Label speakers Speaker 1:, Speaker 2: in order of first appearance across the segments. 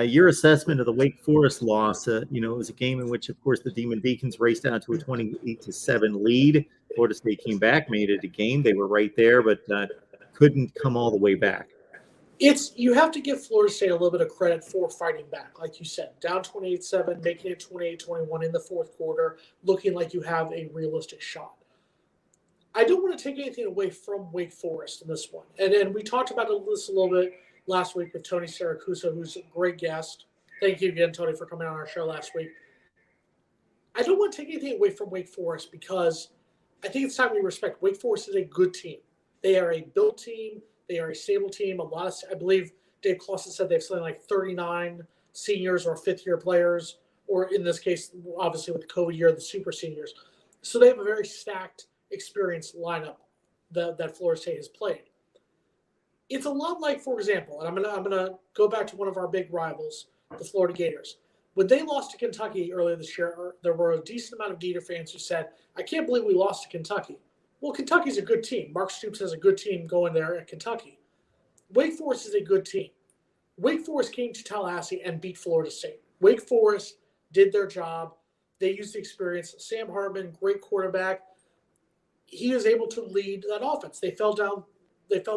Speaker 1: Your assessment of the Wake Forest loss, it was a game in which, of course, the Demon Deacons raced down to a 28-7 lead. Florida State came back, made it a game. They were right there, but couldn't come all the way back.
Speaker 2: You have to give Florida State a little bit of credit for fighting back, like you said, down 28-7, making it 28-21 in the fourth quarter, looking like you have a realistic shot. I don't want to take anything away from Wake Forest in this one. And we talked about this a little bit last week with Tony Siracusa, who's a great guest. Thank you again, Tony, for coming on our show last week. I don't want to take anything away from Wake Forest because I think it's time we respect Wake Forest is a good team. They are a built team. They are a stable team. I believe Dave Clawson said they have something like 39 seniors or fifth-year players, or in this case, obviously with the COVID year, the super seniors. So they have a very stacked, experienced lineup that Florida State has played. It's a lot like, for example, and I'm gonna go back to one of our big rivals, the Florida Gators. When they lost to Kentucky earlier this year, there were a decent amount of Gator fans who said, "I can't believe we lost to Kentucky." Well, Kentucky's a good team. Mark Stoops has a good team going there at Kentucky. Wake Forest is a good team. Wake Forest came to Tallahassee and beat Florida State. Wake Forest did their job. They used the experience. Sam Hartman, great quarterback. He was able to lead that offense. They fell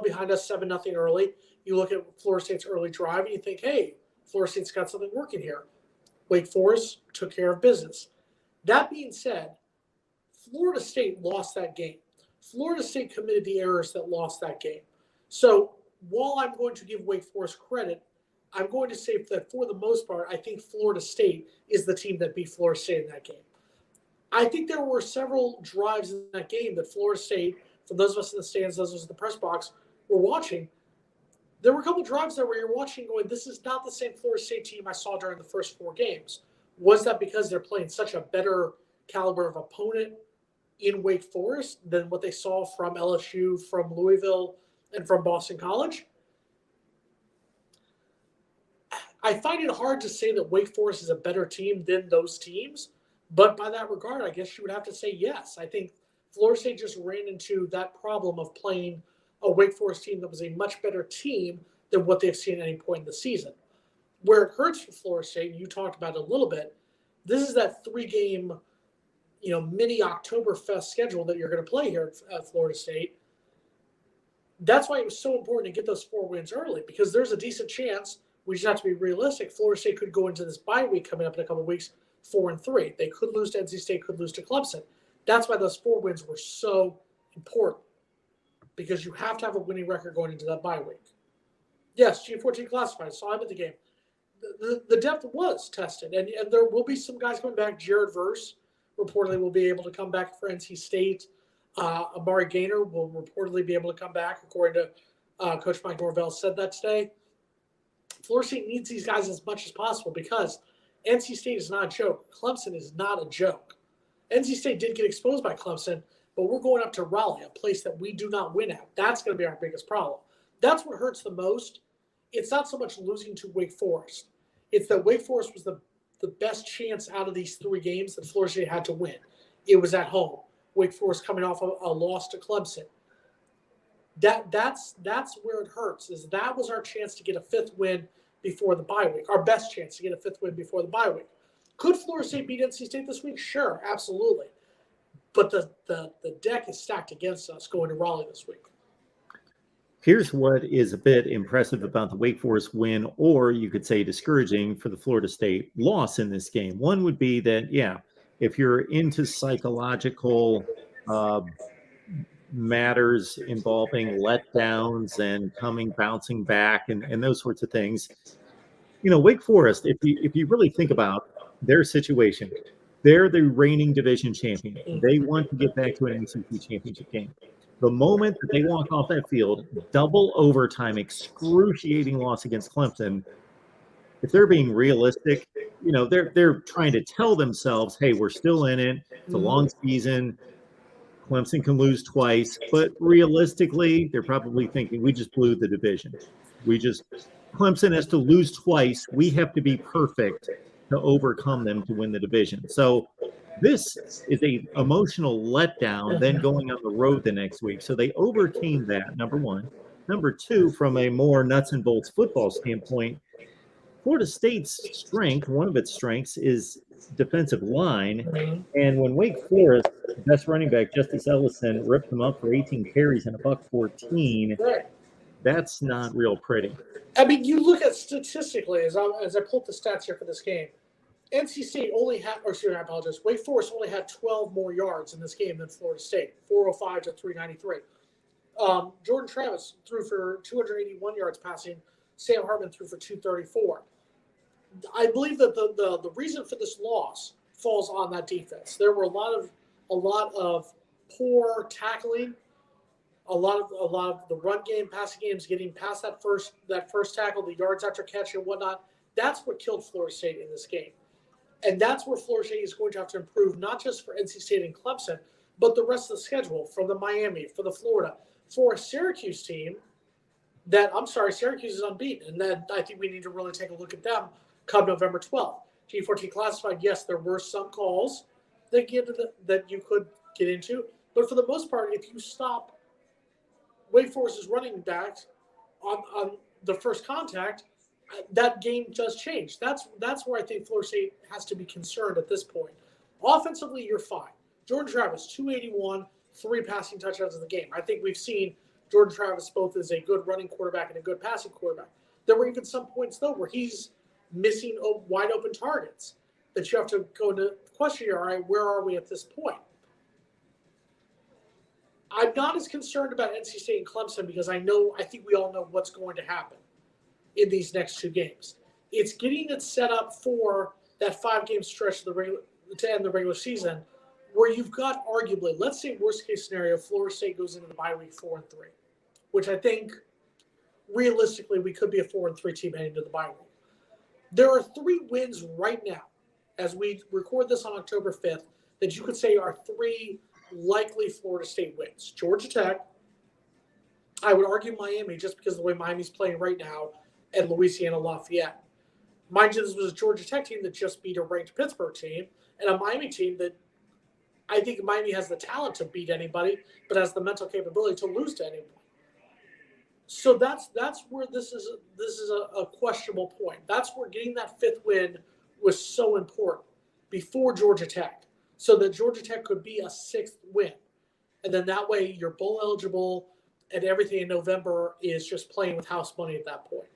Speaker 2: behind us 7-0 early. You look at Florida State's early drive and you think, hey, Florida State's got something working here. Wake Forest took care of business. That being said, Florida State lost that game. Florida State committed the errors that lost that game. So while I'm going to give Wake Forest credit, I'm going to say that for the most part, I think Florida State is the team that beat Florida State in that game. I think there were several drives in that game that Florida State, for those of us in the stands, those of us in the press box, were watching. There were a couple of drives there where you're watching going, this is not the same Florida State team I saw during the first 4 games. Was that because they're playing such a better caliber of opponent in Wake Forest than what they saw from LSU, from Louisville, and from Boston College? I find it hard to say that Wake Forest is a better team than those teams, but by that regard, I guess you would have to say yes. I think Florida State just ran into that problem of playing a Wake Forest team that was a much better team than what they've seen at any point in the season. Where it hurts for Florida State, and you talked about it a little bit, this is that 3-game mini Oktoberfest schedule that you're going to play here at Florida State. That's why it was so important to get those 4 wins early, because there's a decent chance, we just have to be realistic, Florida State could go into this bye week coming up in a couple of weeks 4-3. They could lose to NC State, could lose to Clemson. That's why those 4 wins were so important, because you have to have a winning record going into that bye week. Yes, G14 classified, saw him at the game. The depth was tested, and there will be some guys coming back. Jared Verse reportedly will be able to come back for NC State. Amari Gaynor will reportedly be able to come back, according to Coach Mike Norvell said that today. Florida State needs these guys as much as possible because NC State is not a joke. Clemson is not a joke. NC State did get exposed by Clemson, but we're going up to Raleigh, a place that we do not win at. That's going to be our biggest problem. That's what hurts the most. It's not so much losing to Wake Forest. It's that Wake Forest was the best chance out of these 3 games that Florida State had to win. It was at home. Wake Forest coming off a loss to Clemson. That's where it hurts, is that was our chance to get a 5th win before the bye week, our best chance to get a 5th win before the bye week. Could Florida State beat NC State this week? Sure, absolutely. But the deck is stacked against us going to Raleigh this week.
Speaker 1: Here's what is a bit impressive about the Wake Forest win, or you could say discouraging for the Florida State loss in this game. One would be that, if you're into psychological matters involving letdowns and bouncing back and those sorts of things, Wake Forest, if you really think about their situation, they're the reigning division champion. They want to get back to an ACC championship game. The moment that they walk off that field, double overtime, excruciating loss against Clemson, if they're being realistic, they're trying to tell themselves, hey, we're still in it. It's a long season. Clemson can lose twice. But realistically, they're probably thinking, we just blew the division. Clemson has to lose twice. We have to be perfect to overcome them to win the division. So this is an emotional letdown then going on the road the next week. So they overcame that, number one. Number two, from a more nuts and bolts football standpoint, Florida State's strength, one of its strengths, is defensive line.
Speaker 2: Mhm.
Speaker 1: And when Wake Forest, best running back Justice Ellison, ripped them up for 18 carries and a $114,
Speaker 2: Right.
Speaker 1: that's not real pretty.
Speaker 2: I mean, you look at statistically as I pulled the stats here for this game. NC State only had, or excuse me, I apologize. Wake Forest only had 12 more yards in this game than Florida State, 405 to 393. Jordan Travis threw for 281 yards passing. Sam Hartman threw for 234. I believe that the reason for this loss falls on that defense. There were a lot of poor tackling, a lot of the run game, passing games, getting past that first tackle, the yards after catch and whatnot. That's what killed Florida State in this game. And that's where Florida State is going to have to improve, not just for NC State and Clemson, but the rest of the schedule, for the Miami, for the Florida, for a Syracuse team that, Syracuse is unbeaten. And then I think we need to really take a look at them come November 12th. G14 classified, yes, there were some calls that you could get into. But for the most part, if you stop Wake Forest's running backs on the first contact, that game does change. That's where I think Florida State has to be concerned at this point. Offensively, you're fine. Jordan Travis, 281, 3 passing touchdowns in the game. I think we've seen Jordan Travis both as a good running quarterback and a good passing quarterback. There were even some points, though, where he's missing wide open targets that you have to go into question here. All right, where are we at this point? I'm not as concerned about NC State and Clemson because I think we all know what's going to happen in these next 2 games. It's getting it set up for that 5-game stretch to end the regular season, where you've got arguably, let's say worst case scenario, Florida State goes into the bye week 4-3, which I think realistically we could be a 4-3 team heading to the bye week. There are 3 wins right now, as we record this on October 5th, that you could say are 3 likely Florida State wins. Georgia Tech, I would argue Miami just because of the way Miami's playing right now, and Louisiana Lafayette. Mind you, this was a Georgia Tech team that just beat a ranked Pittsburgh team, and a Miami team that I think Miami has the talent to beat anybody, but has the mental capability to lose to anyone. So that's where this is a questionable point. That's where getting that 5th win was so important before Georgia Tech, so that Georgia Tech could be a 6th win. And then that way you're bowl eligible and everything in November is just playing with house money at that point.